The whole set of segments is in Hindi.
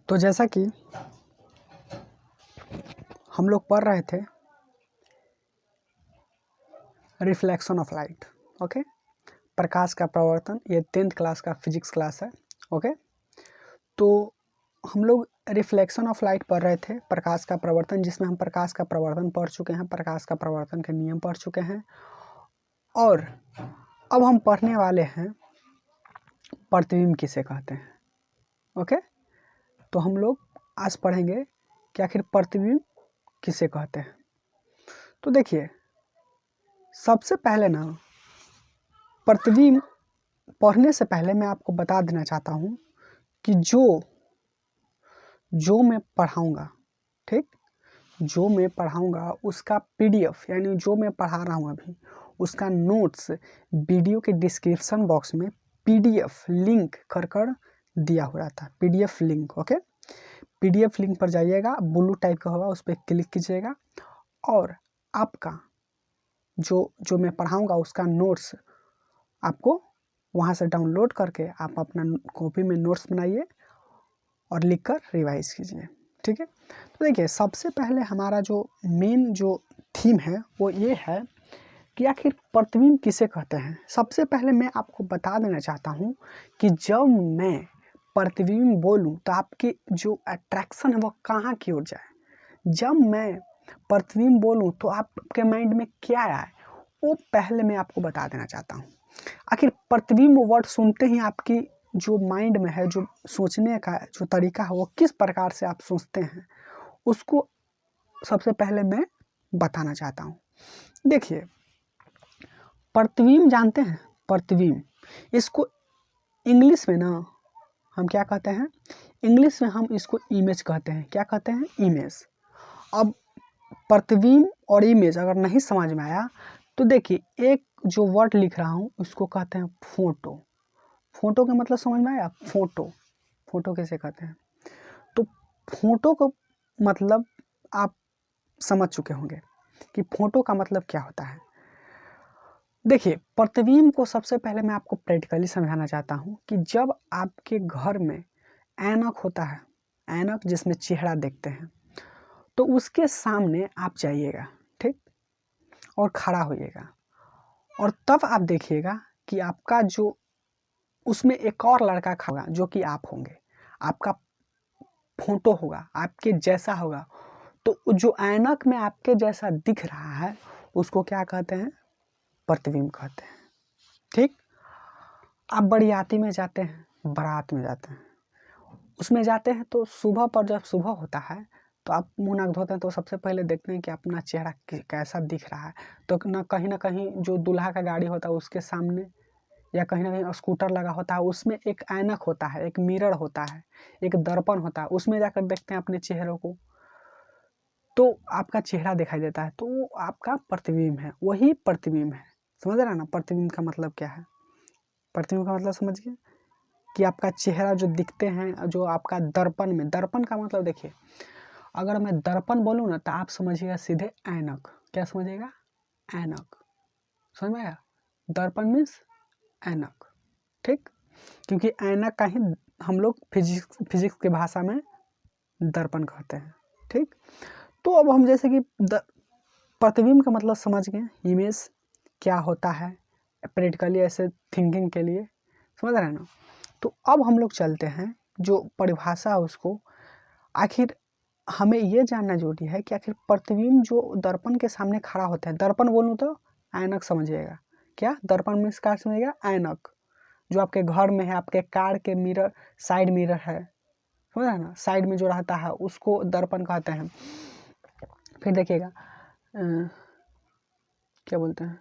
तो जैसा कि हम लोग पढ़ रहे थे रिफ्लेक्शन ऑफ लाइट, ओके, प्रकाश का प्रवर्तन, ये 10th क्लास का फिजिक्स क्लास है, ओके। तो हम लोग रिफ्लेक्शन ऑफ लाइट पढ़ रहे थे, प्रकाश का प्रवर्तन, जिसमें हम प्रकाश का प्रवर्तन पढ़ चुके हैं, प्रकाश का प्रवर्तन के नियम पढ़ चुके हैं। और अब हम पढ़ने वाले हैं प्रतिबिंब किसे कहते हैं, ओके। तो हम लोग आज पढ़ेंगे कि आखिर प्रतिबिंब किसे कहते हैं। तो देखिए, सबसे पहले ना प्रतिबिंब पढ़ने से पहले मैं आपको बता देना चाहता हूँ कि जो मैं पढ़ाऊँगा, ठीक, जो मैं पढ़ाऊँगा उसका पीडीएफ, यानी जो मैं पढ़ा रहा हूँ अभी उसका नोट्स वीडियो के डिस्क्रिप्शन बॉक्स में पीडीएफ लिंक कर दिया हुआ था, PDF link, okay. PDF link पर जाइएगा, ब्लू टाइप का होगा, उस पर क्लिक कीजिएगा और आपका जो मैं पढ़ाऊँगा उसका नोट्स आपको वहाँ से डाउनलोड करके आप अपना कॉपी में नोट्स बनाइए और लिखकर रिवाइज कीजिए, ठीक है। तो देखिए, सबसे पहले हमारा जो मेन जो थीम है वो ये है कि आखिर प्रतिबिंब किसे कहते हैं। सबसे पहले मैं आपको बता देना चाहता हूँ कि जब मैं प्रतिबिंब बोलूँ तो आपकी जो अट्रैक्शन है वो कहाँ की ओर जाए। जब मैं प्रतिबिंब बोलूँ तो आपके माइंड में क्या आए, वो पहले मैं आपको बता देना चाहता हूँ। आखिर प्रतिबिंब वर्ड सुनते ही आपकी जो माइंड में है, जो सोचने का जो तरीका है, वो किस प्रकार से आप सोचते हैं उसको सबसे पहले मैं बताना चाहता हूँ। देखिए, प्रतिबिंब जानते हैं, प्रतिबिंब, इसको इंग्लिश में ना हम क्या कहते हैं, इंग्लिश में हम इसको इमेज कहते हैं। क्या कहते हैं? इमेज। अब प्रतिबिंब और इमेज अगर नहीं समझ में आया तो देखिए, एक जो वर्ड लिख रहा हूँ उसको कहते हैं फोटो। फोटो का मतलब समझ में आया? फोटो, फोटो कैसे कहते हैं? तो फोटो को मतलब आप समझ चुके होंगे कि फोटो का मतलब क्या होता है। देखिए, प्रतिबिंब को सबसे पहले मैं आपको प्रैक्टिकली समझाना चाहता हूँ कि जब आपके घर में ऐनक होता है, ऐनक जिसमें चेहरा देखते हैं, तो उसके सामने आप जाइएगा, ठीक, और खड़ा होइएगा और तब आप देखिएगा कि आपका जो उसमें एक और लड़का खड़ा होगा जो कि आप होंगे, आपका फोटो होगा, आपके जैसा होगा। तो जो ऐनक में आपके जैसा दिख रहा है उसको क्या कहते हैं? प्रतिबिंब कहते हैं, ठीक। आप बरियाती में जाते हैं, बारात में जाते हैं, उसमें जाते हैं तो सुबह पर जब सुबह होता है तो आप मुंह नाक धोते हैं तो सबसे पहले देखते हैं कि अपना चेहरा कैसा दिख रहा है। तो ना कहीं जो दूल्हा का गाड़ी होता है उसके सामने या कहीं ना कहीं स्कूटर लगा होता है, उसमें एक ऐनक होता है, एक मिरर होता है, एक दर्पण होता है, उसमें जाकर देखते हैं अपने चेहरे को, तो आपका चेहरा दिखाई देता है, तो वो आपका प्रतिबिंब है, वही प्रतिबिंब है। समझ रहे हैं ना प्रतिबिंब का मतलब क्या है? प्रतिबिंब का मतलब समझिए कि आपका चेहरा जो दिखते हैं, जो आपका दर्पण में, दर्पण का मतलब देखिए, अगर मैं दर्पण बोलूँ ना तो आप समझिएगा सीधे ऐनक। क्या समझिएगा? ऐनक। समझ में आया? दर्पण मीन्स ऐनक, ठीक, क्योंकि ऐनक का ही हम लोग फिजिक्स की भाषा में दर्पण कहते हैं, ठीक। तो अब हम जैसे कि प्रतिबिंब का मतलब समझ गए, इमेज क्या होता है प्रैक्टिकली ऐसे थिंकिंग के लिए, समझ रहे हैं ना। तो अब हम लोग चलते हैं जो परिभाषा है उसको। आखिर हमें ये जानना जरूरी है कि आखिर प्रतिबिंब जो दर्पण के सामने खड़ा होता है, दर्पण बोलूँ तो ऐनक समझिएगा। क्या दर्पण मीन्स क्या समझिएगा? ऐनक। जो आपके घर में है, आपके कार के मिरर, साइड मिरर है, समझ रहे हैं ना, साइड में जो रहता है उसको दर्पण कहते हैं। फिर देखिएगा क्या बोलते हैं,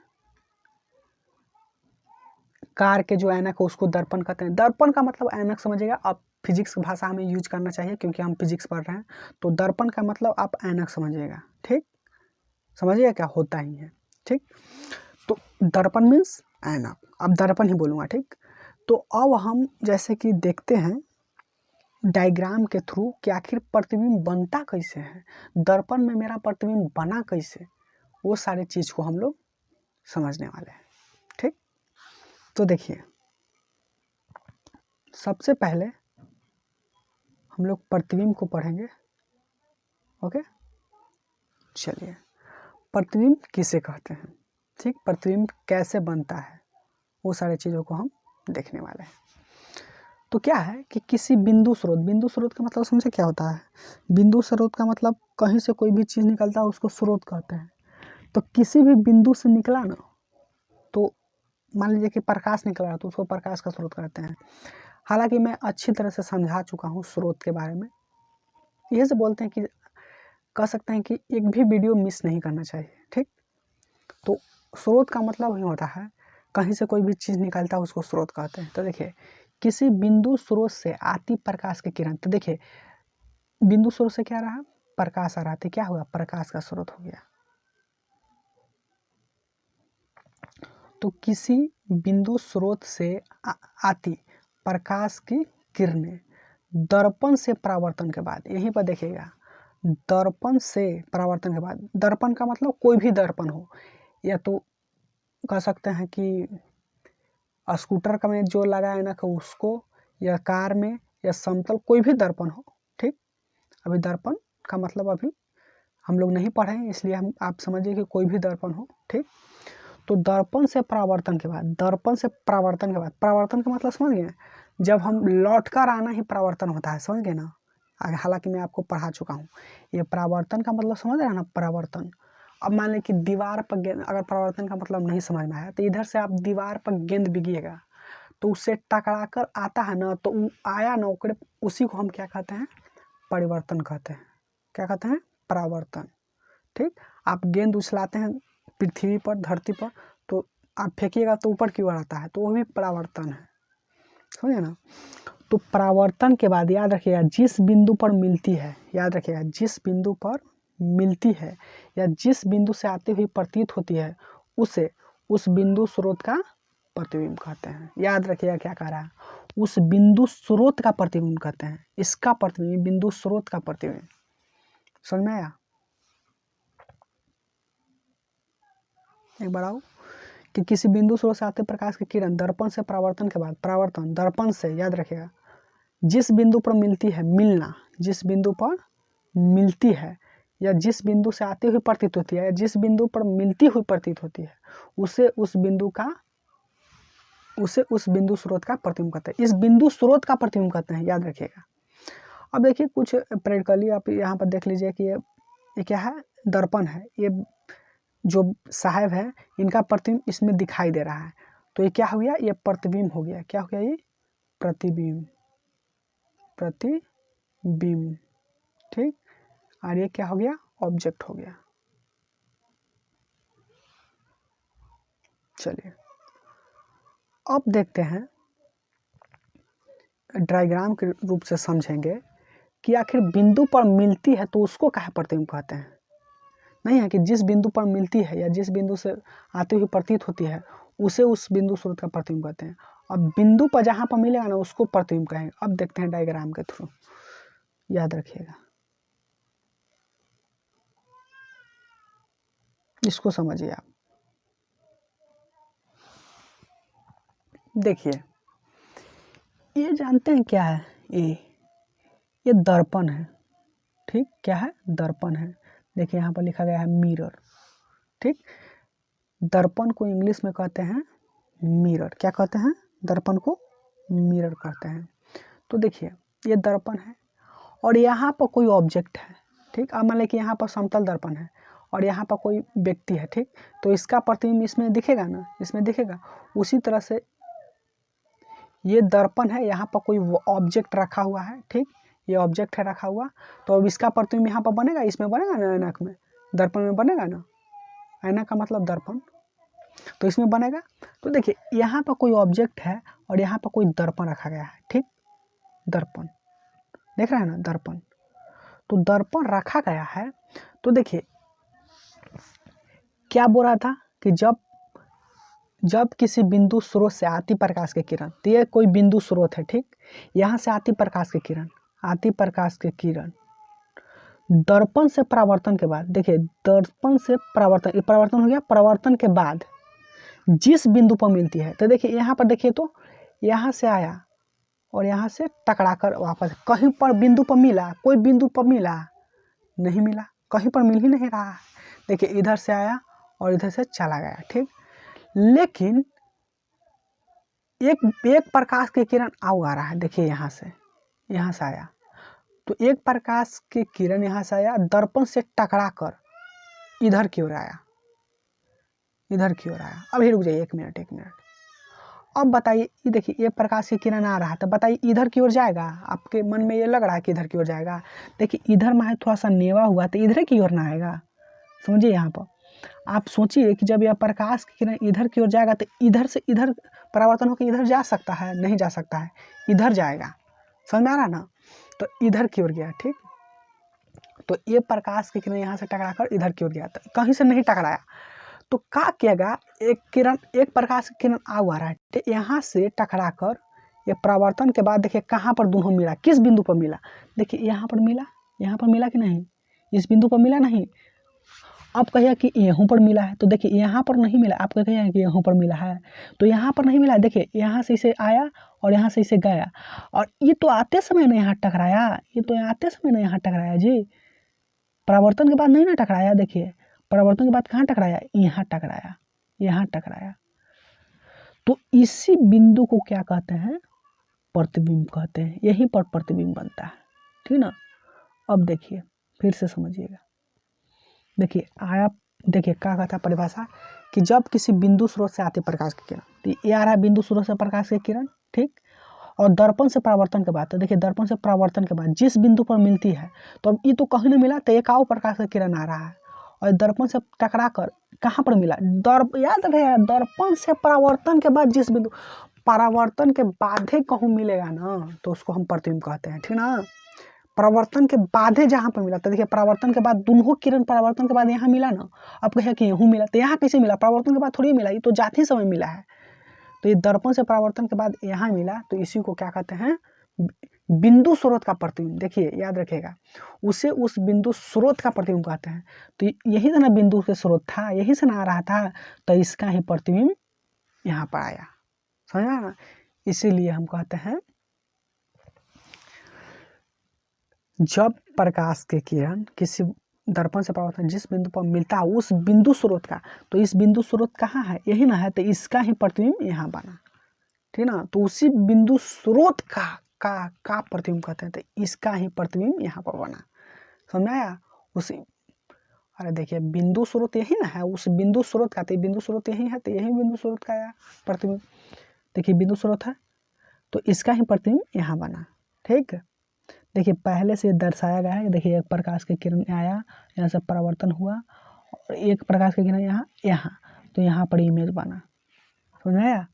कार के जो ऐनक है उसको दर्पण कहते हैं। दर्पण का मतलब ऐनक समझिएगा। अब फिजिक्स की भाषा हमें यूज करना चाहिए क्योंकि हम फिजिक्स पढ़ रहे हैं, तो दर्पण का मतलब आप ऐनक समझिएगा, ठीक, समझिएगा क्या होता ही है, ठीक। तो दर्पण मीन्स ऐनक, अब दर्पण ही बोलूँगा, ठीक। तो अब हम जैसे कि देखते हैं डायग्राम के थ्रू कि आखिर प्रतिबिंब बनता कैसे है, दर्पण में मेरा प्रतिबिंब बना कैसे, वो सारी चीज़ को हम लोग समझने वाले हैं, ठीक। तो देखिए, सबसे पहले हम लोग प्रतिबिंब को पढ़ेंगे। ओके, चलिए, प्रतिबिंब किसे कहते हैं, ठीक, प्रतिबिंब कैसे बनता है, वो सारी चीज़ों को हम देखने वाले हैं। तो क्या है कि किसी बिंदु स्रोत का मतलब समझे क्या होता है। बिंदु स्रोत का मतलब कहीं से कोई भी चीज़ निकलता है उसको स्रोत कहते हैं। तो किसी भी बिंदु से निकला ना, तो मान लीजिए कि प्रकाश निकल रहा है तो उसको प्रकाश का स्रोत कहते हैं। हालांकि मैं अच्छी तरह से समझा चुका हूँ स्रोत के बारे में। यह से बोलते हैं कि कह सकते हैं कि एक भी वीडियो मिस नहीं करना चाहिए, ठीक। तो स्रोत का मतलब ही होता है कहीं से कोई भी चीज़ निकलता है उसको स्रोत कहते हैं। तो देखिए, किसी बिंदु स्रोत से आती प्रकाश की किरण, तो देखिए बिंदु स्रोत से क्या रहा, प्रकाश आ रहा था, क्या हुआ, प्रकाश का स्रोत हो गया। तो किसी बिंदु स्रोत से आती प्रकाश की किरणें दर्पण से परावर्तन के बाद, यहीं पर देखिएगा, दर्पण से परावर्तन के बाद, दर्पण का मतलब कोई भी दर्पण हो, या तो कह सकते हैं कि स्कूटर का में जो लगा है ना उसको, या कार में, या समतल कोई भी दर्पण हो, ठीक। अभी दर्पण का मतलब अभी हम लोग नहीं पढ़े हैं, इसलिए हम आप समझिए कि कोई भी दर्पण हो, ठीक। तो दर्पण से परावर्तन के बाद, दर्पण से परावर्तन के बाद, परावर्तन का मतलब समझ गए, जब हम लौट कर आना ही परावर्तन होता है, समझ गए ना। हालांकि मैं आपको पढ़ा चुका हूँ, ये परावर्तन का मतलब समझ रहे हैं ना, परावर्तन। अब मान लें कि दीवार पर गेंद, अगर परावर्तन का मतलब नहीं समझ में आया तो इधर से आप दीवार पर गेंद बिगिएगा तो उससे टकरा कर आता है ना, तो आया ना उसी को हम क्या कहते हैं, परिवर्तन कहते हैं। क्या कहते हैं, परावर्तन, ठीक। आप गेंद उछलाते हैं पृथ्वी पर, धरती पर, तो आप फेंकिएगा तो ऊपर की ओर आता है, तो वो भी परावर्तन है, समझे ना। तो परावर्तन के बाद याद रखिएगा, जिस बिंदु पर मिलती है, याद रखिएगा, जिस बिंदु पर मिलती है या जिस बिंदु से आती हुई प्रतीत होती है, उसे उस बिंदु स्रोत का प्रतिबिंब कहते हैं। याद रखिएगा क्या कह रहा है, उस बिंदु स्रोत का प्रतिबिंब कहते हैं, इसका प्रतिबिंब, बिंदु स्रोत का प्रतिबिंब। समझ में आया, एक बार आओ, कि किसी बिंदु स्रोत से आते प्रकाश की किरण दर्पण से परावर्तन के बाद, परावर्तन दर्पण से, याद रखिएगा, जिस बिंदु पर मिलती है, मिलना, जिस बिंदु पर मिलती है या जिस बिंदु से आती हुई प्रतीत होती है, या जिस बिंदु पर मिलती हुई प्रतीत होती है, उसे उस बिंदु स्रोत का प्रतिबिंब कहते हैं। इस बिंदु स्रोत का प्रतिबिंब कहते हैं, याद रखिएगा। अब देखिए कुछ प्रैक्टिकली आप यहाँ पर देख लीजिए कि ये क्या है, दर्पण है, ये जो साहब है इनका प्रतिबिंब इसमें दिखाई दे रहा है, तो ये क्या हो गया, ये प्रतिबिंब हो गया। क्या हो गया, ये प्रतिबिंब, प्रतिबिंब, ठीक। और ये क्या हो गया, ऑब्जेक्ट हो गया। चलिए अब देखते हैं, डायग्राम के रूप से समझेंगे कि आखिर बिंदु पर मिलती है तो उसको क्या प्रतिबिंब कहते हैं। नहीं है कि जिस बिंदु पर मिलती है या जिस बिंदु से आती हुई प्रतीत होती है उसे उस बिंदु स्रोत का प्रतिबिंब कहते हैं। अब बिंदु पर जहाँ पर मिलेगा ना उसको प्रतिबिंब कहेंगे। अब देखते हैं डायग्राम के थ्रू, याद रखिएगा, इसको समझिए आप। देखिए ये जानते हैं क्या है, ये दर्पण है, ठीक। क्या है, दर्पण है। देखिए यहाँ पर लिखा गया है मिरर, ठीक। दर्पण को इंग्लिश में कहते हैं मिरर। क्या कहते हैं, दर्पण को मिरर कहते हैं। तो देखिए ये दर्पण है और यहाँ पर कोई ऑब्जेक्ट है, ठीक। अब मान लें कि यहाँ पर समतल दर्पण है और यहाँ पर कोई व्यक्ति है, ठीक। तो इसका प्रतिबिंब इसमें दिखेगा ना, इसमें दिखेगा। उसी तरह से ये दर्पण है, यहाँ पर कोई ऑब्जेक्ट रखा हुआ है, ठीक। ये ऑब्जेक्ट है रखा हुआ, तो अब इसका प्रतिबिंब यहाँ पर बनेगा, इसमें बनेगा ना, ऐनक में, दर्पण में बनेगा ना। ऐनक का मतलब दर्पण, तो इसमें बनेगा। तो देखिए यहाँ पर कोई ऑब्जेक्ट है और यहाँ पर कोई दर्पण रखा गया है, ठीक। दर्पण देख रहे हैं ना, दर्पण, तो दर्पण रखा गया है। तो देखिए क्या बोल रहा था कि जब किसी बिंदु स्रोत से आती प्रकाश की किरण, तो ये कोई बिंदु स्रोत है, ठीक। यहाँ से आती प्रकाश की किरण, आती प्रकाश की किरण दर्पण से परावर्तन के बाद, देखिए दर्पण से परावर्तन, ये परावर्तन हो गया। परावर्तन के बाद जिस बिंदु पर मिलती है, तो देखिए यहाँ पर देखिए, तो यहाँ से आया और यहाँ से टकरा कर वापस कहीं पर बिंदु पर मिला, कोई बिंदु पर मिला नहीं, मिला कहीं पर मिल ही नहीं रहा है। देखिए इधर से आया और इधर से चला गया, ठीक। लेकिन एक प्रकाश की किरण आ रहा है, देखिए यहाँ से आया, तो एक प्रकाश की किरण यहाँ से आया, दर्पण से टकरा कर इधर की ओर आया, इधर की ओर आया। अभी रुक जाइए 1 मिनट, 1 मिनट। अब बताइए, ये देखिए ये प्रकाश की किरण आ रहा है, तो बताइए इधर की ओर जाएगा? आपके मन में ये लग रहा है कि इधर की ओर जाएगा? देखिए इधर में है थोड़ा सा नेवा हुआ, तो इधर की ओर ना आएगा, समझिए। यहाँ पर आप सोचिए कि जब यह प्रकाश की किरण इधर की ओर जाएगा तो इधर से इधर परावर्तन होकर इधर जा सकता है? नहीं जा सकता है, इधर जाएगा, समझ में आ रहा ना? तो इधर की ओर गया, ठीक। तो ये प्रकाश की किरण यहाँ से टकरा कर इधर की ओर गया, तो कहीं से नहीं टकराया, तो क्या किएगा, एक प्रकाश की किरण आ रहा है, यहाँ से टकरा कर ये परावर्तन के बाद देखिए कहाँ पर दोनों मिला, किस बिंदु पर मिला? देखिए यहाँ पर मिला, यहाँ पर मिला कि नहीं? इस बिंदु पर मिला नहीं? अब कहिए कि यहाँ पर मिला है, तो देखिए यहाँ पर नहीं मिला, आप कहिए कि यहाँ पर मिला है, तो यहाँ पर नहीं मिला। देखिए यहाँ से इसे आया और यहाँ से इसे गया, और ये तो आते समय ने यहाँ टकराया, ये तो आते समय ने यहाँ टकराया जी, परावर्तन के बाद नहीं ना टकराया। देखिए परावर्तन के बाद कहाँ टकराया? यहाँ टकराया, यहाँ टकराया। तो इसी बिंदु को क्या कहते हैं? प्रतिबिंब कहते हैं। यहीं पर प्रतिबिंब बनता है, ठीक ना। अब देखिए फिर से समझिएगा, देखिए आया, देखिए क्या कहता है परिभाषा, कि जब किसी बिंदु स्रोत से आती प्रकाश की किरण, तो ये आ रहा है बिंदु स्रोत से प्रकाश की किरण, ठीक, और दर्पण से परावर्तन के बाद, तो देखिए दर्पण से परावर्तन के बाद जिस बिंदु पर मिलती है, तो अब ये तो कहीं नहीं मिला, तो एक और प्रकाश की किरण आ रहा है और दर्पण से टकरा कर कहाँ पर मिला? याद रहे, दर्पण से परावर्तन के बाद जिस बिंदु, परावर्तन के बाद ही कहूँ मिलेगा ना, तो उसको हम प्रतिबिंब कहते हैं, ठीक ना। परावर्तन के बाद ही जहाँ पर मिला, तो देखिए परावर्तन के बाद दोनों किरण परावर्तन के बाद यहाँ मिला ना, अब कहे कि यहाँ मिला, तो यहाँ कैसे मिला? परावर्तन के बाद थोड़ी मिला, ये तो जाते समय मिला है। तो ये दर्पण से परावर्तन के बाद यहाँ मिला, तो इसी को क्या कहते हैं? बिंदु स्रोत का प्रतिबिंब। देखिए याद रखिएगा, उसे उस बिंदु स्रोत का प्रतिबिंब कहते हैं। तो यही से ना बिंदु के स्रोत था, यही से ना आ रहा था, तो इसका ही प्रतिबिंब यहाँ पर आया, समझा ना। इसीलिए हम कहते हैं जब प्रकाश के किरण किसी दर्पण से परावर्तन जिस बिंदु पर मिलता है उस बिंदु स्रोत का, तो इस बिंदु स्रोत कहाँ है? यही ना है, तो इसका ही प्रतिबिंब यहाँ बना, ठीक ना। तो उसी बिंदु स्रोत का प्रतिबिंब कहते हैं, तो इसका ही प्रतिबिंब यहाँ पर बना, समझ आया? उसी, अरे देखिए बिंदु स्रोत यही ना है, उस बिंदु स्रोत का, तो बिंदु स्रोत यही है, तो यही बिंदु स्रोत का आया प्रतिबिंब। देखिए बिंदु स्रोत है, तो इसका ही प्रतिबिंब यहाँ बना, ठीक है। देखिए पहले से दर्शाया गया है, देखिए एक प्रकाश की किरण आया, यहाँ से परावर्तन हुआ, और एक प्रकाश की किरण यहाँ, तो यहाँ पर इमेज बना, समझ में आया?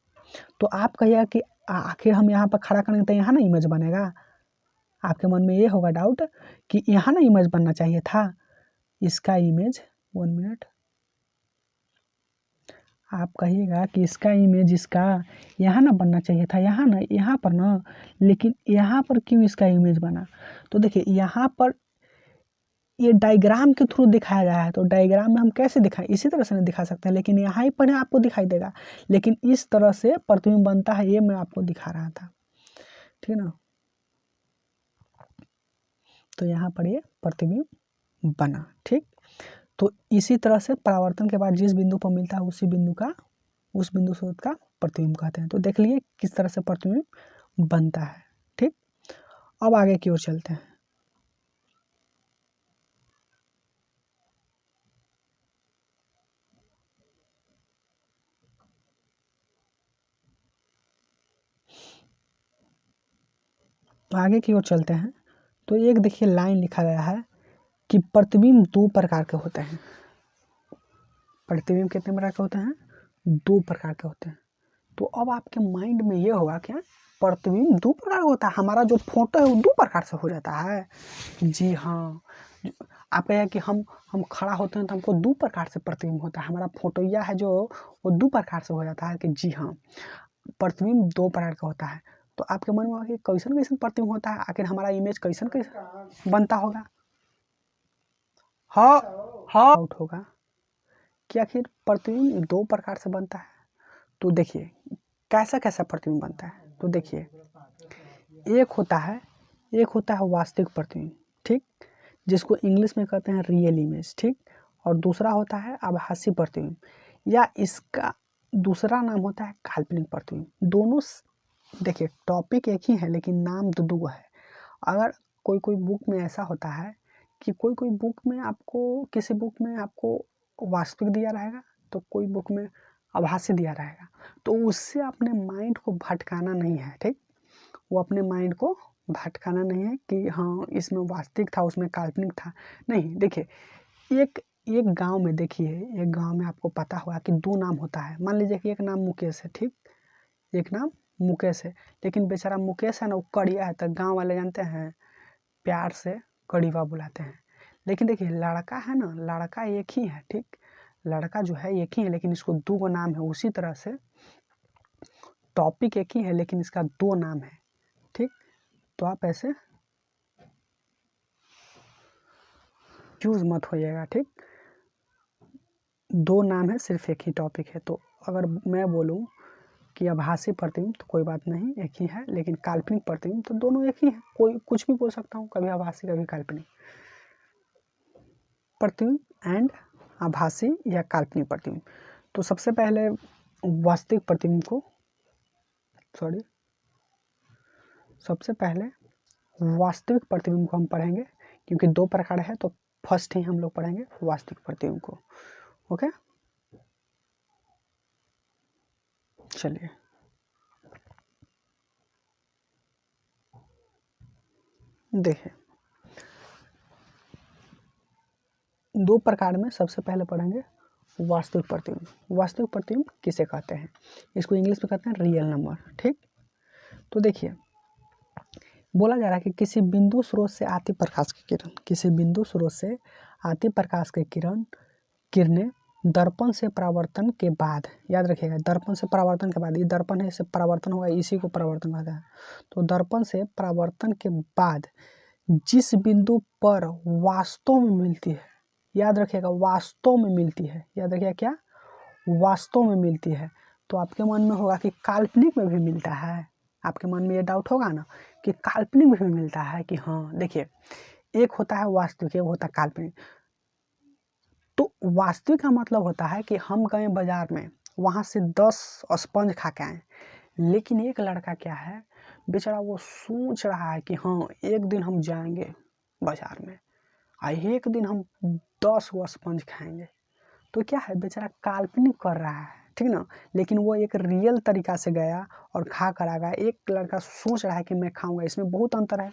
तो आप कहिए कि आखिर हम यहाँ पर खड़ा करेंगे तो यहाँ ना इमेज बनेगा? आपके मन में ये होगा डाउट कि यहाँ ना इमेज बनना चाहिए था, इसका इमेज, 1 मिनट, आप कहिएगा कि इसका इमेज इसका यहाँ ना बनना चाहिए था, यहाँ ना, यहाँ पर ना, लेकिन यहाँ पर क्यों इसका इमेज बना? तो देखिए यहाँ पर ये डायग्राम के थ्रू दिखाया गया है, तो डायग्राम में हम कैसे दिखाएं? इसी तरह से नहीं दिखा सकते हैं, लेकिन यहाँ ही पर आपको दिखाई देगा, लेकिन इस तरह से प्रतिबिंब बनता है, ये मैं आपको दिखा रहा था, ठीक ना। तो यहाँ पर ये प्रतिबिंब बना, ठीक। तो इसी तरह से परावर्तन के बाद जिस बिंदु पर मिलता है उसी बिंदु का, उस बिंदु स्रोत का प्रतिबिंब कहते हैं। तो देख लिए किस तरह से प्रतिबिंब बनता है, ठीक। अब आगे की ओर चलते हैं। तो आगे की ओर चलते हैं, तो एक देखिए लाइन लिखा गया है कि प्रतिबिंब 2 प्रकार के होते हैं। प्रतिबिंब कितने प्रकार के होते हैं? 2 प्रकार के होते हैं। तो अब आपके माइंड में ये होगा क्या, प्रतिबिंब 2 प्रकार का होता है, हमारा जो फोटो है वो 2 प्रकार से हो जाता है? जी हाँ, आप कहें कि हम खड़ा होते हैं तो हमको 2 प्रकार से प्रतिबिंब होता है, हमारा फोटोया है जो वो 2 प्रकार से हो जाता है, कि जी हाँ प्रतिबिंब 2 प्रकार का होता है। तो आपके मन में होगा कि कैसन कैसन प्रतिबिंब होता है, आखिर हमारा इमेज कैसन कैसन बनता होगा? हाँ हाँ, डाउट होगा कि आखिर प्रतिबिंब 2 प्रकार से बनता है। तो देखिए कैसा कैसा प्रतिबिंब बनता है, तो देखिए एक होता है वास्तविक प्रतिबिंब, ठीक, जिसको इंग्लिश में कहते हैं रियल इमेज, ठीक, और दूसरा होता है आभासी प्रतिबिंब, या इसका दूसरा नाम होता है काल्पनिक प्रतिबिंब। दोनों देखिए टॉपिक एक ही है लेकिन नाम दो दो है। अगर कोई कोई बुक में ऐसा होता है कि कोई कोई बुक में आपको, किसी बुक में आपको वास्तविक दिया रहेगा तो कोई बुक में आभासी दिया रहेगा, तो उससे अपने माइंड को भटकाना नहीं है, ठीक, वो अपने माइंड को भटकाना नहीं है कि हाँ इसमें वास्तविक था उसमें काल्पनिक था, नहीं। देखिए एक एक गांव में, देखिए एक गांव में आपको पता होगा कि दो नाम होता है। मान लीजिए कि एक नाम मुकेश है, ठीक, एक नाम मुकेश है, लेकिन बेचारा मुकेश है ना वो कड़िया है, तो गांव वाले जानते हैं प्यार से कड़ीवा बुलाते हैं। लेकिन देखिए लड़का है ना, लड़का एक ही है, ठीक, लड़का जो है एक ही है लेकिन इसको दो गो नाम है। उसी तरह से टॉपिक एक ही है लेकिन इसका दो नाम है, ठीक। तो आप ऐसे चूज मत होइएगा, ठीक, दो नाम है सिर्फ एक ही टॉपिक है। तो अगर मैं बोलूँ कि आभासी प्रतिबिंब तो कोई बात नहीं, एक ही है, लेकिन काल्पनिक प्रतिबिंब तो दोनों एक ही है, कोई कुछ भी बोल सकता हूँ, कभी आभासी कभी काल्पनिक प्रतिबिंब एंड आभासी या काल्पनिक प्रतिबिंब। तो सबसे पहले वास्तविक प्रतिबिंब को सबसे पहले वास्तविक प्रतिबिंब को हम पढ़ेंगे, क्योंकि दो प्रकार है तो फर्स्ट ही हम लोग पढ़ेंगे वास्तविक प्रतिबिंब को। ओके, चलिए देखिए दो प्रकार में सबसे पहले पढ़ेंगे वास्तविक प्रतिबिंब। वास्तविक प्रतिबिंब किसे कहते हैं, इसको इंग्लिश में कहते हैं रियल नंबर, ठीक। तो देखिए बोला जा रहा है कि किसी बिंदु स्रोत से आती प्रकाश की किरण, किसी बिंदु स्रोत से आती प्रकाश की किरणें दर्पण से परावर्तन के बाद, याद रखिएगा दर्पण से परावर्तन के बाद, ये दर्पण है इससे परावर्तन होगा, इसी को परावर्तन कहता है। तो दर्पण से परावर्तन के बाद जिस बिंदु पर वास्तव में मिलती है, याद रखिएगा वास्तव में मिलती है, याद रखिएगा क्या, वास्तव में मिलती है। तो आपके मन में होगा कि काल्पनिक में भी मिलता है, आपके मन में ये डाउट होगा ना कि काल्पनिक में भी मिलता है कि हाँ। देखिए एक होता है वास्तविक, एक होता है काल्पनिक। तो वास्तविक का मतलब होता है कि हम गए बाजार में, वहाँ से 10 स्पंज खा के आए, लेकिन एक लड़का क्या है बेचारा वो सोच रहा है कि हाँ एक दिन हम जाएंगे बाजार में और एक दिन हम 10 गो स्पंज खाएंगे। तो क्या है बेचारा काल्पनिक कर रहा है, ठीक ना, लेकिन वो एक रियल तरीका से गया और खा कर आ गया। एक लड़का सोच रहा है कि मैं खाऊंगा, इसमें बहुत अंतर है।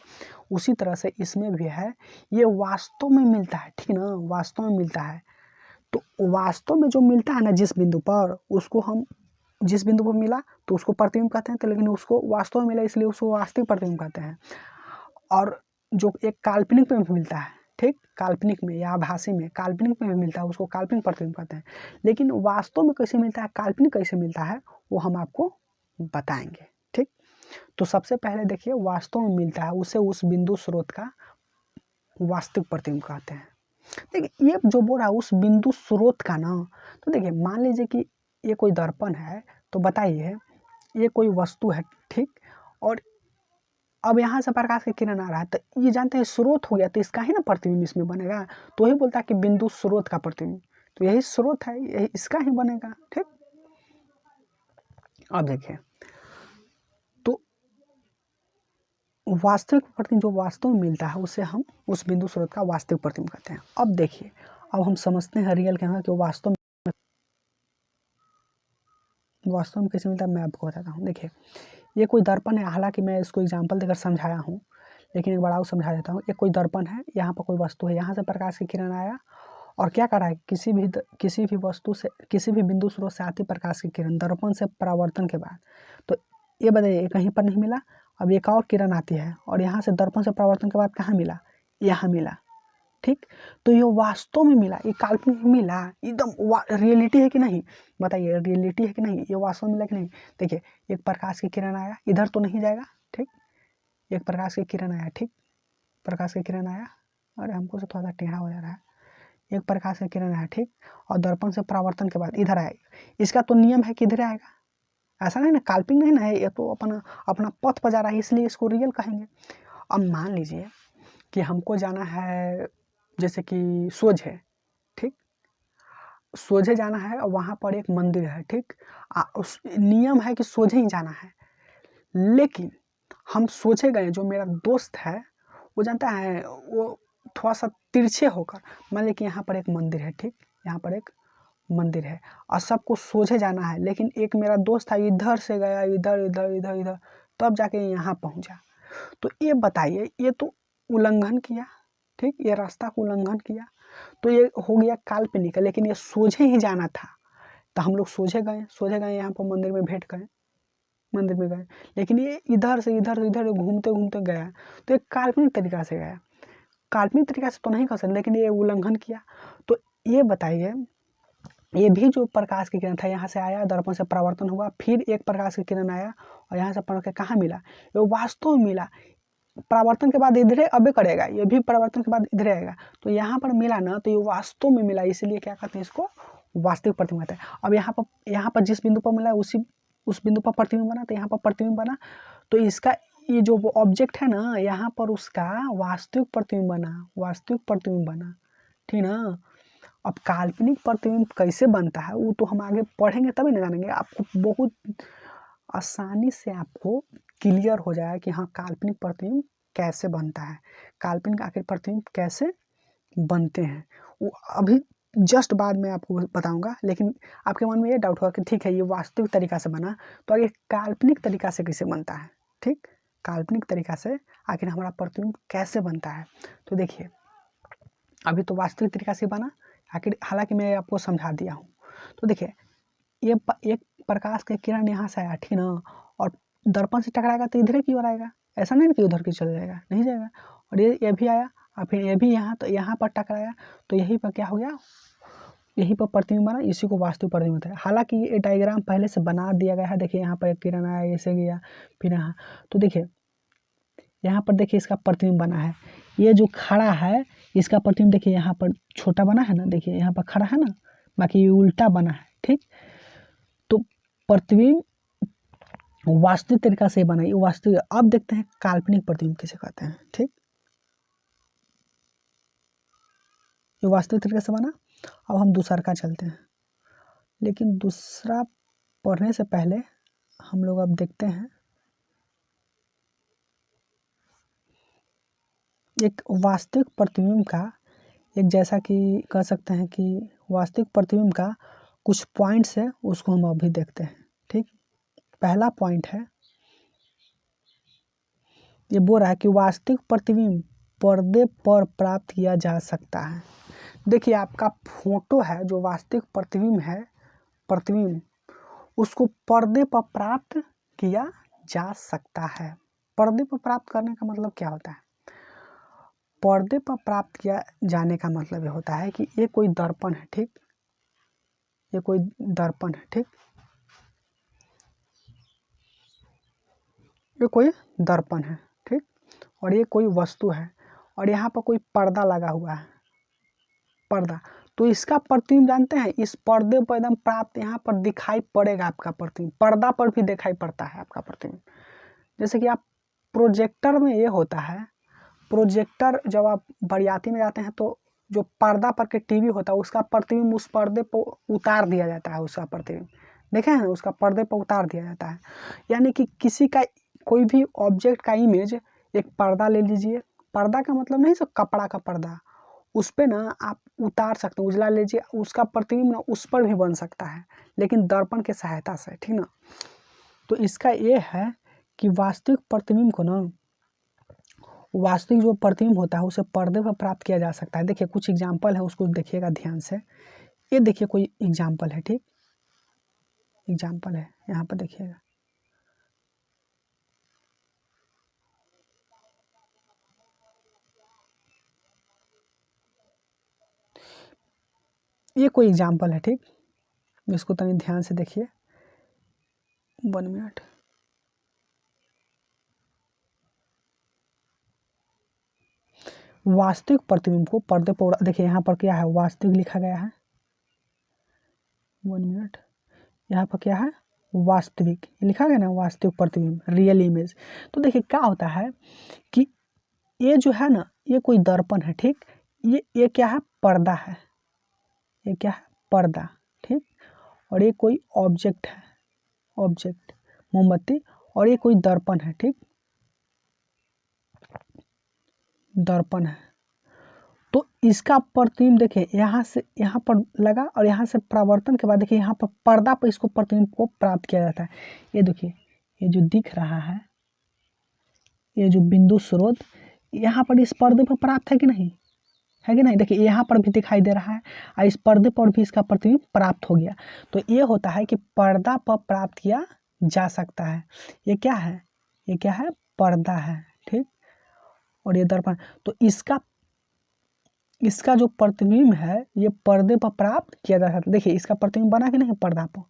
उसी तरह से इसमें भी है, ये वास्तव में मिलता है, ठीक ना, वास्तव में मिलता है। तो वास्तव में जो मिलता है ना जिस बिंदु पर, उसको हम जिस बिंदु पर मिला तो उसको प्रतिबिंब कहते हैं, तो लेकिन उसको वास्तव में मिला इसलिए उसको वास्तविक प्रतिबिंब कहते हैं। और जो एक काल्पनिक में भी मिलता है, ठीक, काल्पनिक में या आभासी में, काल्पनिक में भी मिलता है उसको काल्पनिक प्रतिबिंब कहते हैं। लेकिन वास्तव में कैसे मिलता है, काल्पनिक कैसे मिलता है, वो हम आपको बताएंगे, ठीक। तो सबसे पहले देखिए वास्तव में मिलता है उसे उस बिंदु स्रोत का वास्तविक प्रतिबिंब कहते हैं। देखिए ये जो बोल रहा है उस बिंदु स्रोत का ना, तो देखिए मान लीजिए कि ये कोई दर्पण है, तो बताइए ये कोई वस्तु है, ठीक, और अब यहाँ से प्रकाश की किरण आ रहा है, तो ये जानते हैं स्रोत हो गया, तो इसका ही ना प्रतिबिंब इसमें बनेगा। तो वही बोलता है कि बिंदु स्रोत का प्रतिबिंब, तो यही स्रोत है, यही इसका ही बनेगा, ठीक। अब देखिए तो वास्तविक प्रतिबिंब जो वास्तव में मिलता है उसे हम उस बिंदु स्रोत का वास्तविक प्रतिबिंब कहते हैं। अब देखिए अब हम समझते हैं रियल क्या है कि वास्तव में कैसे मिलता है, मैं आपको बताता हूँ। देखिए ये कोई दर्पण है, हालांकि मैं इसको एग्जांपल देकर समझाया हूँ, लेकिन एक बड़ा और समझा देता हूँ। एक कोई दर्पण है, यहाँ पर कोई वस्तु है, यहाँ से प्रकाश की किरण आया और क्या कर रहा है, किसी भी वस्तु से, किसी भी बिंदु स्रोत से आती प्रकाश की किरण दर्पण से परावर्तन के बाद, तो ये बताइए कहीं पर नहीं मिला। अब एक और किरण आती है और यहाँ से दर्पण से परावर्तन के बाद कहाँ मिला, यहाँ मिला, ठीक। तो ये वास्तव में मिला, ये काल्पनिक मिला, एकदम रियलिटी है कि नहीं, बताइए रियलिटी है कि नहीं, ये वास्तव में मिला कि नहीं। देखिए एक प्रकाश की किरण आया, इधर तो नहीं जाएगा, ठीक, एक प्रकाश की किरण आया, ठीक, प्रकाश की किरण आया, अरे हमको से थोड़ा सा टेढ़ा हो जा रहा है। एक प्रकाश की किरण आया, ठीक, और दर्पण से परावर्तन के बाद इधर आएगा, इसका तो नियम है कि इधर आएगा, ऐसा नहीं ना, काल्पनिक नहीं ना है, ये तो अपना अपना पथ पर जा रहा है, इसलिए इसको रियल कहेंगे। अब मान लीजिए कि हमको जाना है जैसे कि सोझे, ठीक, सोझे जाना है और वहाँ पर एक मंदिर है, ठीक, उस नियम है कि सोझे ही जाना है, लेकिन हम सोचे गए, जो मेरा दोस्त है वो जानता है वो थोड़ा सा तिरछे होकर, मान लीजिए कि यहाँ पर एक मंदिर है, ठीक, यहाँ पर एक मंदिर है और सबको सोझे जाना है, लेकिन एक मेरा दोस्त था इधर से गया, इधर इधर इधर इधर, तब जाके यहाँ पहुँचा। तो ये बताइए, ये तो उल्लंघन किया, ठीक, ये रास्ता को उल्लंघन किया, तो ये हो गया काल्पनिक, लेकिन ये सोझे ही जाना था, तो हम लोग सोझे गए यहाँ पर मंदिर में भेंट गए, मंदिर में गए, लेकिन ये इधर से इधर इधर घूमते घूमते गया, तो एक काल्पनिक तरीका से गया, काल्पनिक तरीका से तो नहीं कर सकते, लेकिन ये उल्लंघन किया। तो ये बताइए, ये भी जो प्रकाश की किरण था, यहाँ से आया, दर्पण से परावर्तन हुआ, फिर एक प्रकाश की किरण आया और यहाँ से पढ़ के कहाँ मिला, ये वास्तव में मिला, परावर्तन के बाद इधरे अबे करेगा, ये भी परावर्तन के बाद इधरे आएगा, तो यहाँ पर मिला ना, तो ये वास्तव में मिला, इसलिए क्या कहते हैं इसको, वास्तविक प्रतिबिंब कहते हैं। अब यहाँ पर जिस बिंदु पर मिला उस बिंदु पर प्रतिबिंब बना, तो यहाँ पर प्रतिबिंब बना, तो इसका ये जो ऑब्जेक्ट है ना, यहाँ पर उसका वास्तविक प्रतिबिंब बना, वास्तविक प्रतिबिंब बना, ठीक ना। अब काल्पनिक प्रतिबिंब कैसे बनता है वो तो हम आगे पढ़ेंगे तभी ना जानेंगे, आपको बहुत आसानी से आपको क्लियर हो जाएगा कि हाँ काल्पनिक प्रतिबिंब कैसे बनता है, काल्पनिक आखिर प्रतिबिंब कैसे बनते हैं, वो अभी जस्ट बाद में आपको बताऊंगा। लेकिन आपके मन में ये डाउट होगा कि ठीक है ये वास्तविक तरीका से बना, तो आगे काल्पनिक तरीका से कैसे बनता है, ठीक, काल्पनिक तरीका से आखिर हमारा प्रतिबिंब कैसे बनता है। तो देखिए अभी तो वास्तविक तरीका से बना, आखिर हालांकि मैं आपको समझा दिया हूँ। तो देखिए ये एक प्रकाश का किरण यहाँ से आया, ठीक ना, और दर्पण से टकराएगा तो इधर की ओर आएगा, ऐसा नहीं कि उधर की चल जाएगा, नहीं जाएगा। और ये भी आया और फिर ये भी यहाँ, तो यहाँ पर टकराया, तो यहीं पर क्या हो गया, यहीं पर प्रतिबिंब बना, इसी को वास्तविक प्रतिबिंब होता है। हालांकि ये डायग्राम पहले से बना दिया गया है, देखिए यहाँ पर एक किरण आया, ऐसे गया, फिर यहाँ, तो देखिए यहाँ पर देखिए इसका प्रतिबिंब बना है, ये जो खड़ा है इसका प्रतिबिंब देखिए यहाँ पर छोटा बना है ना, देखिए यहाँ पर खड़ा है ना, बाकी ये उल्टा बना है, ठीक। तो प्रतिबिंब वास्तविक तरीका से बना, ये वास्तविक। अब देखते हैं काल्पनिक प्रतिबिंब किसे कहते हैं, ठीक, ये वास्तविक तरीके से बना। अब हम दूसरा का चलते हैं, लेकिन दूसरा पढ़ने से पहले हम लोग अब देखते हैं एक वास्तविक प्रतिबिंब का, एक जैसा कि कह सकते हैं कि वास्तविक प्रतिबिंब का कुछ पॉइंट्स है, उसको हम अभी देखते हैं, ठीक। पहला पॉइंट है, ये बोल रहा है कि वास्तविक प्रतिबिंब पर्दे पर प्राप्त किया जा सकता है। देखिए आपका फोटो है जो वास्तविक प्रतिबिंब है, प्रतिबिंब उसको पर्दे पर प्राप्त किया जा सकता है। पर्दे पर प्राप्त करने का मतलब क्या होता है, पर्दे पर प्राप्त किया जाने का मतलब ये होता है कि ये कोई दर्पण है, ठीक, ये कोई दर्पण है, ठीक, ये कोई दर्पण है, ठीक, और ये कोई वस्तु है और यहाँ पर कोई पर्दा लगा हुआ है, पर्दा, तो इसका प्रतिबिंब जानते हैं, इस पर्दे पर एकदम प्राप्त यहाँ पर दिखाई पड़ेगा आपका प्रतिबिंब, पर्दा पर भी दिखाई पड़ता है आपका प्रतिबिंब। जैसे कि आप प्रोजेक्टर में ये होता है, प्रोजेक्टर जब आप बरियाती में जाते हैं तो जो पर्दा पर के टीवी होता है उसका प्रतिबिंब उस पर्दे पर उतार दिया जाता है, उसका प्रतिबिंब देखे हैं, उसका पर्दे पर उतार दिया जाता है। यानी कि किसी का कोई भी ऑब्जेक्ट का इमेज, एक पर्दा ले लीजिए, पर्दा का मतलब नहीं सिर्फ कपड़ा का पर्दा, उस पर ना आप उतार सकते हैं, उजला लीजिए, उसका प्रतिबिंब ना उस पर भी बन सकता है, लेकिन दर्पण के सहायता से, ठीक ना। तो इसका ये है कि वास्तविक प्रतिबिंब को ना, वास्तविक जो प्रतिबिंब होता है उसे पर्दे पर प्राप्त किया जा सकता है। देखिए कुछ एग्जाम्पल है, उसको देखिएगा ध्यान से, ये देखिए कोई एग्जाम्पल है, ठीक, एग्जाम्पल है, यहाँ पर देखिएगा, ये कोई एग्जाम्पल है, ठीक, इसको तनी ध्यान से देखिए, 1 मिनट, वास्तविक प्रतिबिंब को पर्दे पर, देखिए यहाँ पर क्या है, वास्तविक लिखा गया है, 1 मिनट, यहाँ पर क्या है, वास्तविक, लिखा गया ना वास्तविक प्रतिबिंब, रियल इमेज। तो देखिए क्या होता है कि ये जो है ना, ये कोई दर्पण है, ठीक, ये क्या है, पर्दा है, ये क्या है, पर्दा, ठीक, और ये कोई ऑब्जेक्ट है, ऑब्जेक्ट मोमबत्ती, और ये कोई दर्पण है, ठीक, दर्पण है। तो इसका प्रतिबिंब देखिए यहाँ से यहाँ पर लगा, और यहाँ से परावर्तन के बाद देखिए यहाँ पर पर्दा पर इसको प्रतिबिंब को प्राप्त किया जाता है। ये देखिए, ये जो दिख रहा है, ये जो बिंदु स्रोत यहाँ पर इस पर्दे पर प्राप्त है कि नहीं, है कि नहीं, देखिए यहाँ पर भी दिखाई दे रहा है, और इस पर्दे पर भी इसका प्रतिबिंब प्राप्त हो गया। तो ये होता है कि पर्दा पर प्राप्त किया जा सकता है। ये क्या है, ये क्या है, पर्दा है, ठीक, और ये दर्पण। तो इसका जो प्रतिबिंब है ये पर्दे पर प्राप्त किया जा सकता है। देखिए इसका प्रतिबिंब बना कि नहीं पर्दा पर,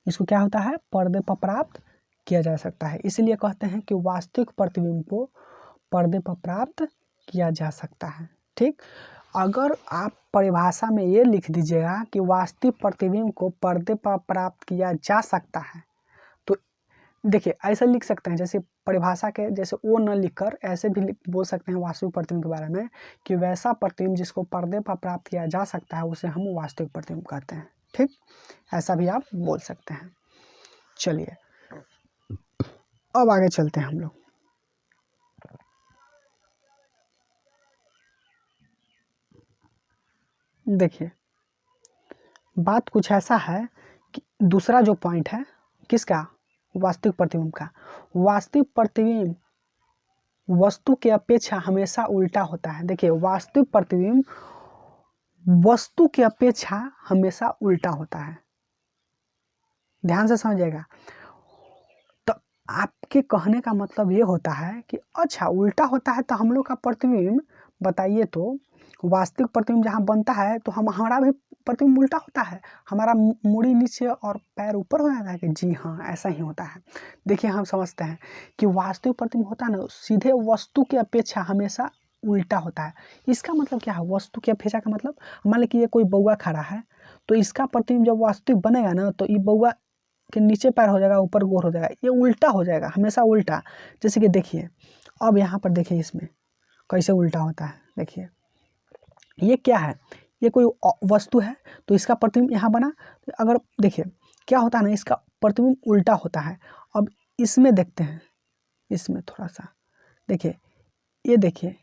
इसको क्या होता है, पर्दे पर प्राप्त किया जा सकता है। इसलिए कहते हैं कि वास्तविक प्रतिबिंब को पर्दे पर प्राप्त किया जा सकता है, ठीक। अगर आप परिभाषा में ये लिख दीजिएगा कि वास्तविक प्रतिबिंब को पर्दे पर प्राप्त किया जा सकता है, तो देखिए ऐसा लिख सकते हैं, जैसे परिभाषा के जैसे वो न लिखकर ऐसे भी बोल सकते हैं वास्तविक प्रतिबिंब के बारे में कि वैसा प्रतिबिंब जिसको पर्दे पर प्राप्त किया जा सकता है उसे हम वास्तविक प्रतिबिंब कहते हैं, ठीक, ऐसा भी आप बोल सकते हैं। चलिए अब आगे चलते हैं हम लोग। देखिए बात कुछ ऐसा है कि दूसरा जो पॉइंट है किसका, वास्तविक प्रतिबिंब का, वास्तविक प्रतिबिंब वस्तु के अपेक्षा हमेशा उल्टा होता है। देखिए वास्तविक प्रतिबिंब वस्तु की अपेक्षा हमेशा उल्टा होता है, ध्यान से समझिएगा। तो आपके कहने का मतलब ये होता है कि अच्छा उल्टा होता है तो हम लोग का प्रतिबिंब बताइए, तो वास्तविक प्रतिबिंब जहाँ बनता है तो हमारा भी प्रतिबिंब उल्टा होता है, हमारा मुड़ी नीचे और पैर ऊपर हो जाता है कि जी हाँ ऐसा ही होता है। देखिए हम समझते हैं कि वास्तविक प्रतिबिंब होता है ना सीधे वस्तु की अपेक्षा हमेशा उल्टा होता है। इसका मतलब क्या है, वस्तु की अपेक्षा का मतलब मान लीजिए कि ये कोई बौआ खड़ा है, तो इसका प्रतिबिंब जब वास्तविक बनेगा ना तो ये बौआ के नीचे पैर हो जाएगा, ऊपर गोर हो जाएगा, ये उल्टा हो जाएगा, हमेशा उल्टा। जैसे कि देखिए अब यहाँ पर देखिए इसमें कैसे उल्टा होता है। देखिए ये क्या है, ये कोई वस्तु है तो इसका प्रतिबिंब यहाँ बना, अगर देखिए क्या होता है ना इसका प्रतिबिंब उल्टा होता है। अब इसमें देखते हैं, इसमें थोड़ा सा देखिए, ये देखिए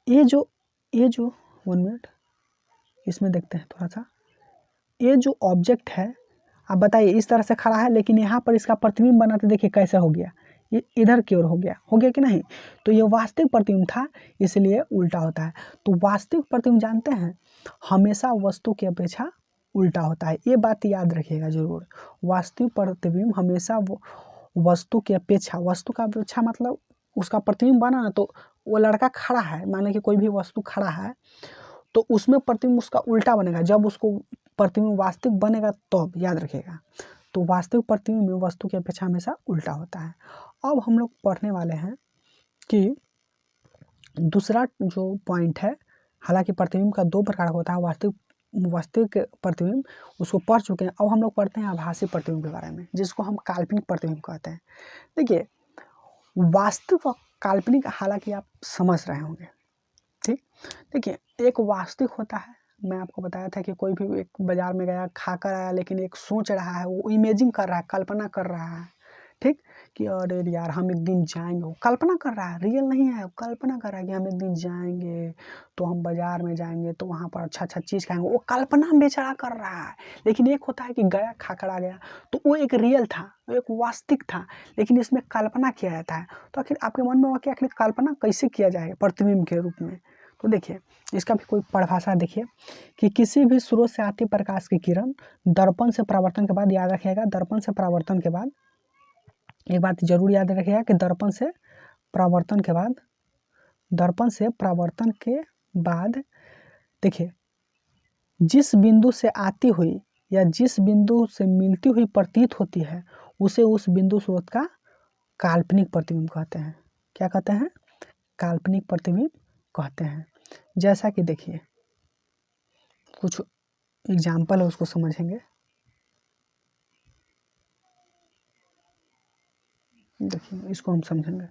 ये जो 1 मिनट इसमें देखते हैं थोड़ा सा, ये जो ऑब्जेक्ट है आप बताइए इस तरह से खड़ा है लेकिन यहाँ पर इसका प्रतिबिंब बनाते देखिए कैसे हो गया, ये इधर की ओर हो गया कि नहीं। तो ये वास्तविक प्रतिबिंब था इसलिए उल्टा होता है। तो वास्तविक प्रतिबिंब जानते हैं हमेशा वस्तु की अपेक्षा उल्टा होता है, ये बात याद रखिएगा जरूर। वास्तविक प्रतिबिंब हमेशा वस्तु की अपेक्षा, वस्तु का अपेक्षा मतलब उसका प्रतिबिंब बना ना, तो वो लड़का खड़ा है, माने कि कोई भी वस्तु खड़ा है तो उसमें प्रतिबिंब उसका उल्टा बनेगा, जब उसको प्रतिबिंब वास्तविक बनेगा तब याद रखिएगा। तो वास्तविक प्रतिबिंब में वस्तु की अपेक्षा हमेशा उल्टा होता है। अब हम लोग पढ़ने वाले हैं कि दूसरा जो पॉइंट है, हालांकि प्रतिबिंब का 2 प्रकार होता है, वास्तविक प्रतिबिंब उसको पढ़ चुके हैं। अब हम लोग पढ़ते हैं आभासी प्रतिबिंब के बारे में जिसको हम काल्पनिक प्रतिबिंब कहते हैं। देखिए वास्तविक और काल्पनिक हालांकि आप समझ रहे होंगे, ठीक। देखिए एक वास्तविक होता है, मैं आपको बताया था कि कोई भी एक बाजार में गया खा कर आया लेकिन एक सोच रहा है, वो इमेजिंग कर रहा है, कल्पना कर रहा है, ठीक, कि अरे यार हम एक दिन जाएंगे, वो कल्पना कर रहा है, रियल नहीं है, वो कल्पना कर रहा है कि हम एक दिन जाएंगे तो हम बाजार में जाएंगे तो वहाँ पर अच्छा अच्छा चीज़ खाएंगे, वो कल्पना बेचारा कर रहा है। लेकिन एक होता है कि गया खा कर आ गया तो वो एक रियल था, वो एक वास्तविक था, लेकिन इसमें कल्पना किया जाता है। तो आखिर आपके मन में हुआ कि आखिर कल्पना कैसे किया जाए प्रतिबिंब के रूप में। तो देखिए इसका भी कोई परिभाषा देखिए कि किसी भी स्रोत से आती प्रकाश की किरण दर्पण से परावर्तन के बाद, याद रखिएगा दर्पण से परावर्तन के बाद, एक बात जरूर याद रखिएगा कि दर्पण से परावर्तन के बाद, दर्पण से परावर्तन के बाद देखिए जिस बिंदु से आती हुई या जिस बिंदु से मिलती हुई प्रतीत होती है उसे उस बिंदु स्रोत का काल्पनिक प्रतिबिंब कहते हैं। क्या कहते हैं, काल्पनिक प्रतिबिंब कहते हैं। जैसा कि देखिए कुछ एग्जाम्पल है उसको समझेंगे। देखिए इसको हम समझेंगे।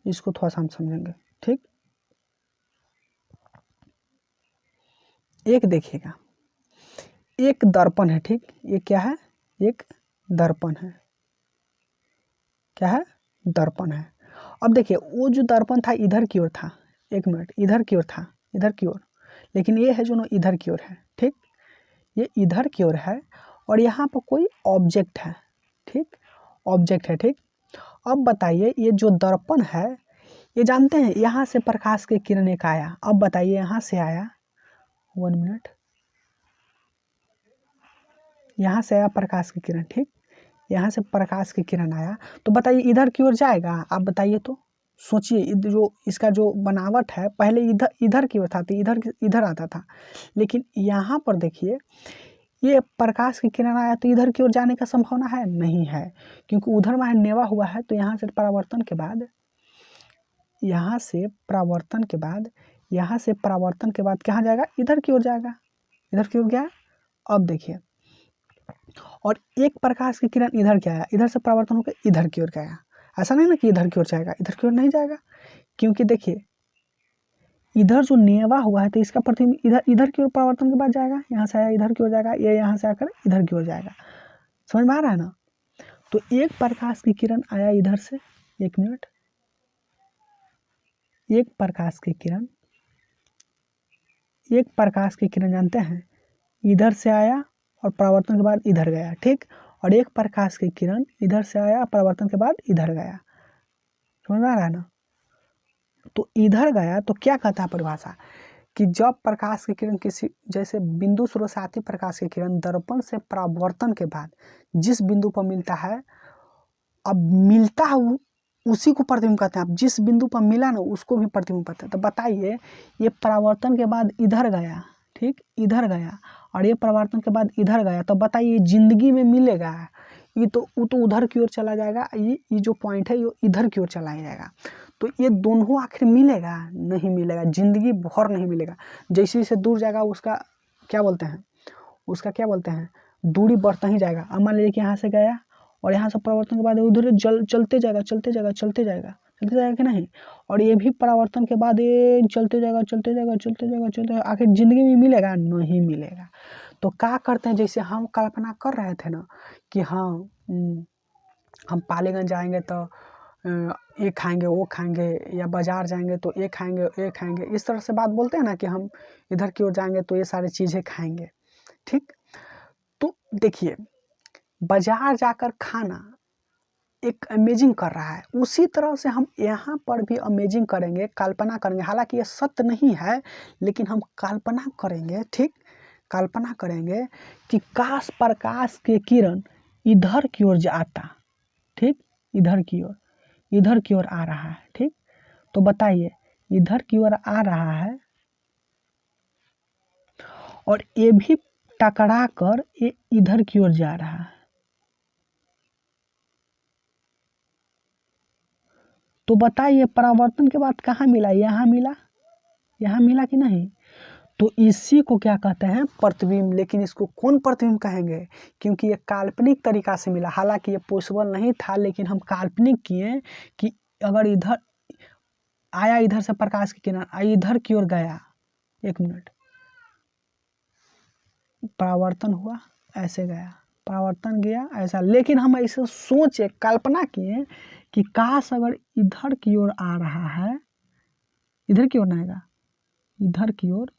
इसको थोड़ा सा हम समझेंगे, ठीक। एक देखिएगा, एक दर्पण है, ठीक। ये क्या है? एक दर्पण है। क्या है? दर्पण है। अब देखिए वो जो दर्पण था इधर की ओर था, एक मिनट, इधर की ओर था, इधर की ओर, लेकिन ये है जो ना इधर की ओर है, ठीक। ये इधर की ओर है और यहाँ पर कोई ऑब्जेक्ट है, ठीक, ऑब्जेक्ट है, ठीक। अब बताइए ये जो दर्पण है, ये जानते हैं यहाँ से प्रकाश की किरण एक आया, अब बताइए यहाँ से आया, 1 मिनट, यहाँ से आया प्रकाश की किरण, ठीक, यहाँ से प्रकाश की किरण आया, तो बताइए इधर की ओर जाएगा? आप बताइए तो, सोचिए, जो इसका जो बनावट है पहले इधर इधर की ओर था, तो इधर इधर आता था, लेकिन यहाँ पर देखिए ये प्रकाश की किरण आया तो इधर की ओर जाने का संभावना है? नहीं है, क्योंकि उधर वहाँ नेवा हुआ है, तो यहाँ से परावर्तन के बाद, यहाँ से परावर्तन के बाद, यहाँ से परावर्तन के बाद कहाँ जाएगा? इधर की ओर जाएगा, इधर की ओर गया। अब देखिए, और एक प्रकाश की किरण इधर क्या आया, इधर से परावर्तन होकर इधर की ओर गया। ऐसा नहीं ना कि इधर की ओर जाएगा, इधर की ओर नहीं जाएगा, क्योंकि देखिए इधर जो नेवा हुआ है तो इसका प्रतिबिंब इधर इधर की ओर परावर्तन के बाद जाएगा, यहाँ से आया इधर की ओर जाएगा, ये यहाँ से आकर इधर की ओर जाएगा। समझ में आ रहा है ना? तो एक प्रकाश की किरण आया इधर से, 1 मिनट, एक प्रकाश की किरण, एक प्रकाश की किरण जानते हैं इधर से आया और परावर्तन के बाद इधर गया, ठीक। और एक प्रकाश की किरण इधर से आया, परावर्तन के बाद इधर गया। समझ में आ रहा है ना? तो इधर गया तो क्या कहता है परिभाषा, कि जब प्रकाश की किरण किसी, जैसे बिंदु स्रोत से आती प्रकाश की किरण दर्पण से परावर्तन के बाद जिस बिंदु पर मिलता है, अब मिलता है उसी को प्रतिबिंब कहते हैं। अब जिस बिंदु पर मिला ना उसको भी प्रतिबिंब कहते हैं। तो बताइए ये परावर्तन के बाद इधर गया, ठीक, इधर गया, और ये परावर्तन के बाद इधर गया, तो बताइए जिंदगी में मिलेगा? ये तो वो तो उधर की ओर चला जाएगा, ये जो पॉइंट है ये इधर की ओर चला जाएगा, तो ये दोनों आखिर मिलेगा? नहीं मिलेगा, जिंदगी भर नहीं मिलेगा। जैसे जैसे दूर जाएगा उसका क्या बोलते हैं, उसका क्या बोलते हैं, दूरी बढ़ता ही जाएगा। अब मान लीजिए कि यहाँ से गया और यहाँ से परावर्तन के बाद उधर चलते जाएगा, चलते जाएगा, चलते जाएगा, चलते जाएगा कि नहीं? और ये भी परावर्तन के बाद ये चलते जाएगा, चलते जाएगा, चलते जाएगा, चलते जाएगा, आखिर जिंदगी में मिलेगा? नहीं मिलेगा। तो क्या करते हैं, जैसे हम कल्पना कर रहे थे ना कि हाँ हम पालीगंज जाएंगे तो ये खाएंगे वो खाएंगे, या बाजार जाएंगे तो ये खाएंगे ये खाएंगे, इस तरह से बात बोलते हैं ना कि हम इधर की ओर जाएंगे तो ये सारी चीज़ें खाएंगे, ठीक। तो देखिए बाजार जाकर खाना एक अमेजिंग कर रहा है, उसी तरह से हम यहाँ पर भी अमेजिंग करेंगे, कल्पना करेंगे। हालांकि ये सत्य नहीं है, लेकिन हम कल्पना करेंगे, ठीक, कल्पना करेंगे कि काश प्रकाश के किरण इधर की ओर जाता, ठीक, इधर की ओर, इधर की ओर आ रहा है, ठीक। तो बताइए इधर की ओर आ रहा है और ये भी टकरा कर ये इधर की ओर जा रहा है, तो बताइए परावर्तन के बाद कहाँ मिला? यहाँ मिला, यहाँ मिला कि नहीं? तो इसी को क्या कहते हैं? प्रतिबिंब। लेकिन इसको कौन प्रतिबिंब कहेंगे? क्योंकि ये काल्पनिक तरीका से मिला, हालांकि ये पॉसिबल नहीं था, लेकिन हम काल्पनिक किए कि अगर इधर आया, इधर से प्रकाश की किरण इधर की ओर गया, 1 मिनट, परावर्तन हुआ, ऐसे गया, परावर्तन गया ऐसा, लेकिन हम ऐसे सोचे, कल्पना किए कि काश अगर इधर की ओर आ रहा है, इधर की ओर ना आएगा, इधर की ओर,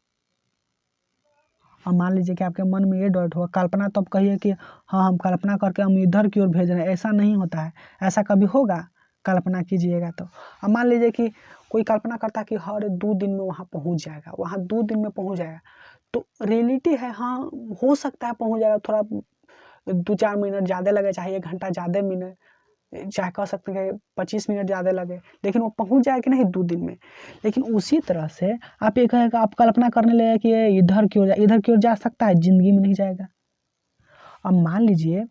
और मान लीजिए कि आपके मन में ये डॉट हुआ, कल्पना तो आप कहिए कि हाँ हम कल्पना करके हम इधर की ओर भेज रहे हैं, ऐसा नहीं होता है। ऐसा कभी होगा? कल्पना कीजिएगा तो। अब मान लीजिए कि कोई कल्पना करता है कि हर 2 दिन में वहाँ पहुँच जाएगा, वहाँ 2 दिन में पहुँच जाएगा, तो रियलिटी है हाँ हो सकता है पहुँच जाएगा, थोड़ा 2-4 मिनट ज़्यादा लगे, चाहे 1 घंटा ज़्यादा मिनट, चाहे कह सकते हैं कि 25 मिनट ज़्यादा लगे, लेकिन वो पहुंच जाए कि नहीं 2 दिन में। लेकिन उसी तरह से आप ये कहेगा, आप कल्पना करने लगे कि ये इधर की ओर इधर की ओर जा सकता है, जिंदगी में नहीं जाएगा। अब मान लीजिए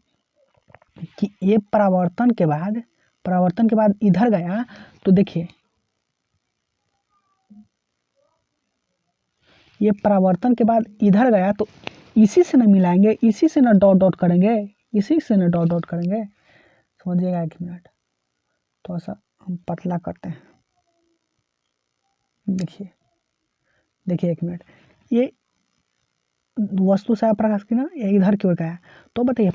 कि ये परावर्तन के बाद इधर गया, तो देखिए ये परावर्तन के बाद इधर गया तो इसी से ना मिलाएंगे, इसी से ना डॉट डॉट करेंगे, इसी से ना डॉट डॉट करेंगे। समझिएगा, 1 मिनट थोड़ा सा हम पतला करते हैं। देखिए 1 मिनट, ये वस्तु से प्रकाश की ना ये इधर की ओर गया, तो बताइए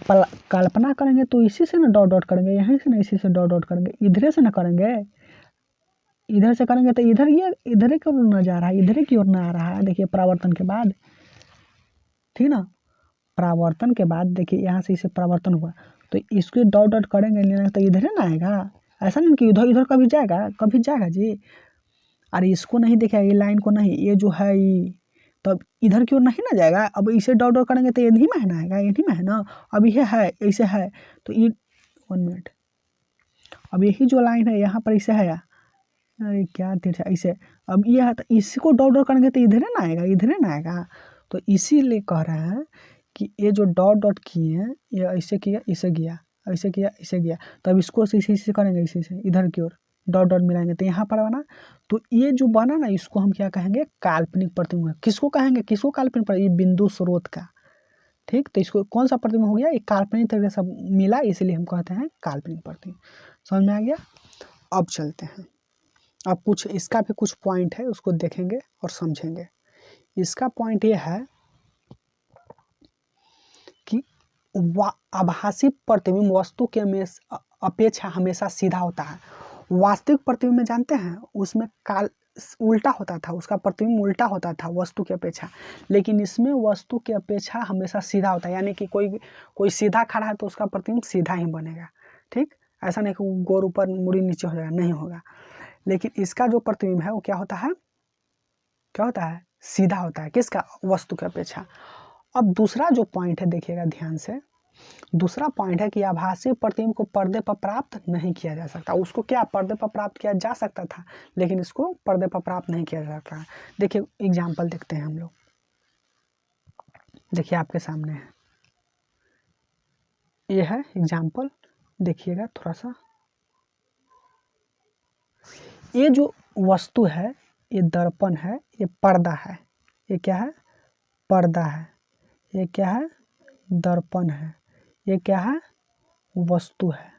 कल्पना करेंगे तो इसी से ना डॉट डॉट करेंगे, यहीं से ना इसी से डॉट डॉट करेंगे, इधर से ना करेंगे। इधर से करेंगे तो इधर ये इधर की ओर ना जा रहा है, इधर की ओर ना आ रहा है। देखिए परावर्तन के बाद, ठीक ना, परावर्तन के बाद देखिए यहाँ से इसे परावर्तन हुआ तो इसको डॉट डॉट करेंगे नहीं तो इधर ना आएगा। ऐसा नहीं कि इधर इधर कभी जाएगा जी। अरे इसको नहीं देखिए, ये लाइन को नहीं, ये जो है ये तब इधर की ओर नहीं ना जाएगा। अब इसे डॉट डॉट करेंगे तो ये नहीं में ना आएगा, ये नहीं में है ना। अब ये है ऐसे है तो ये 1 मिनट, अब यही जो लाइन है यहाँ पर इसे है, अरे क्या तिरछा ऐसे, अब ये है तो इसको डॉट डॉट करेंगे तो इधर ना आएगा, इधर ना आएगा। तो इसीलिए कह रहे हैं कि ये जो डॉट डॉट किए हैं ये ऐसे किया, इसे गया, ऐसे किया, इसे गया, तब इसको इसी से करेंगे, इसी से इधर की ओर डॉट डॉट मिलाएंगे तो यहाँ पर बना। तो ये जो बना ना इसको हम क्या कहेंगे, काल्पनिक प्रतिबिंब। किसको कहेंगे, किसको काल्पनिक प्रतिबिंब, ये बिंदु स्रोत का। ठीक, तो इसको कौन सा प्रतिबिंब हो गया, ये काल्पनिक तरीके से मिला, इसलिए हम कहते हैं काल्पनिक प्रतिबिंब। समझ में आ गया। अब चलते हैं, अब कुछ इसका भी कुछ पॉइंट है उसको देखेंगे और समझेंगे। इसका पॉइंट ये है कि आभासी प्रतिबिंब वस्तु के अपेक्षा हमेशा सीधा होता है। वास्तविक प्रतिबिंब में जानते हैं उसमें उल्टा होता था, उसका प्रतिबिंब उल्टा होता था वस्तु की अपेक्षा, लेकिन इसमें वस्तु की अपेक्षा हमेशा सीधा होता है। यानी कि कोई सीधा खड़ा है तो उसका प्रतिबिंब सीधा ही बनेगा। ठीक, ऐसा नहीं कि गोर ऊपर मुड़ी नीचे हो जाएगा, नहीं होगा। लेकिन इसका जो प्रतिबिंब है वो क्या होता है, सीधा होता है। किसका, वस्तु की अपेक्षा। अब दूसरा जो पॉइंट है देखिएगा ध्यान से, दूसरा पॉइंट है कि आभासी प्रतिबिंब को पर्दे पर प्राप्त नहीं किया जा सकता। उसको क्या पर्दे पर प्राप्त किया जा सकता था, लेकिन इसको पर्दे पर प्राप्त नहीं किया जा सकता। देखिए एग्जाम्पल देखते हैं हम लोग। देखिए आपके सामने है, ये है एग्जाम्पल, देखिएगा थोड़ा सा। ये जो वस्तु है ये दर्पण है, ये पर्दा है। ये क्या है, पर्दा है। ये क्या है, दर्पण है। ये क्या है, वस्तु है।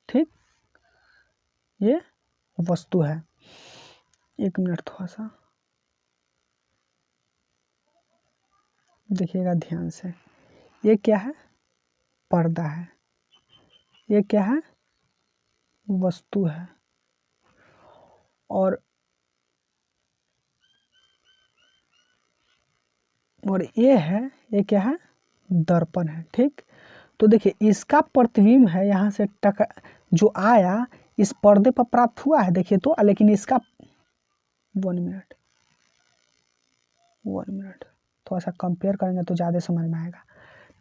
ठीक, ये वस्तु है। 1 मिनट थोड़ा सा देखिएगा ध्यान से। ये क्या है, पर्दा है। ये क्या है, वस्तु है। और ये है, ये क्या है, दर्पण है। ठीक, तो देखिए इसका प्रतिबिंब है यहाँ से जो आया इस पर्दे पर प्राप्त हुआ है, देखिए तो। लेकिन इसका 1 मिनट थोड़ा सा कंपेयर करेंगे तो ज़्यादा समझ में आएगा।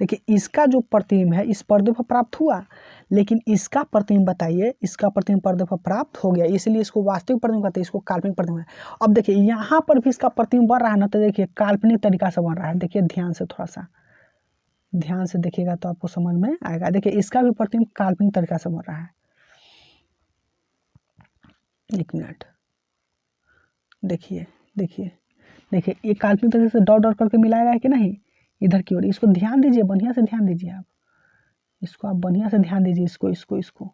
देखिए इसका जो प्रतिबिंब है इस पर्दे पर प्राप्त हुआ, लेकिन इसका प्रतिबिंब बताइए, इसका प्रतिबिंब पर्दे पर प्राप्त हो गया, इसलिए इसको वास्तविक प्रतिबिंब कहते हैं, इसको काल्पनिक प्रतिबिंब है। अब देखिए यहाँ पर भी इसका प्रतिबिंब बन रहा है ना, तो देखिए काल्पनिक तरीका से बन रहा है। देखिए ध्यान से, थोड़ा सा ध्यान से देखिएगा तो आपको समझ में आएगा। देखिए इसका भी प्रतिबिंब काल्पनिक तरीका से बन रहा है। 1 मिनट देखिए ये काल्पनिक तरीके से डॉट डॉट करके मिलाया है कि नहीं, इधर की ओर। इसको ध्यान दीजिए, बढ़िया से ध्यान दीजिए आप इसको, आप बढ़िया से ध्यान दीजिए इसको।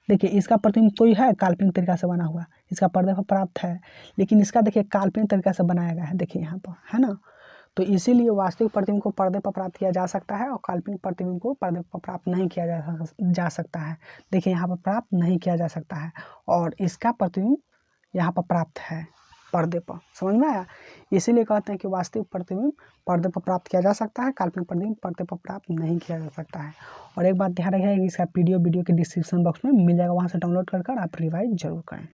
देखिए इसका प्रतिबिंब तो ही है काल्पनिक तरीका से बना हुआ, इसका पर्दे पर प्राप्त है, लेकिन इसका देखिए काल्पनिक तरीका से बनाया गया है। देखिए यहाँ पर है ना, तो इसीलिए वास्तविक प्रतिबिंब को पर्दे पर प्राप्त किया जा सकता है और काल्पनिक प्रतिबिंब को पर्दे पर प्राप्त नहीं किया जा सकता है। देखिए यहाँ पर प्राप्त नहीं किया जा सकता है और इसका प्रतिबिंब यहाँ पर प्राप्त है पर्दे पर। समझ में आया। इसीलिए कहते हैं कि वास्तविक प्रतिबिंब पर्दे पर प्राप्त किया जा सकता है, काल्पनिक प्रतिबिंब पर्दे पर प्राप्त नहीं किया जा सकता है। और एक बात ध्यान रखिएगा कि इसका वीडियो के डिस्क्रिप्शन बॉक्स में मिल जाएगा, वहाँ से डाउनलोड कर आप रिवाइज जरूर करें।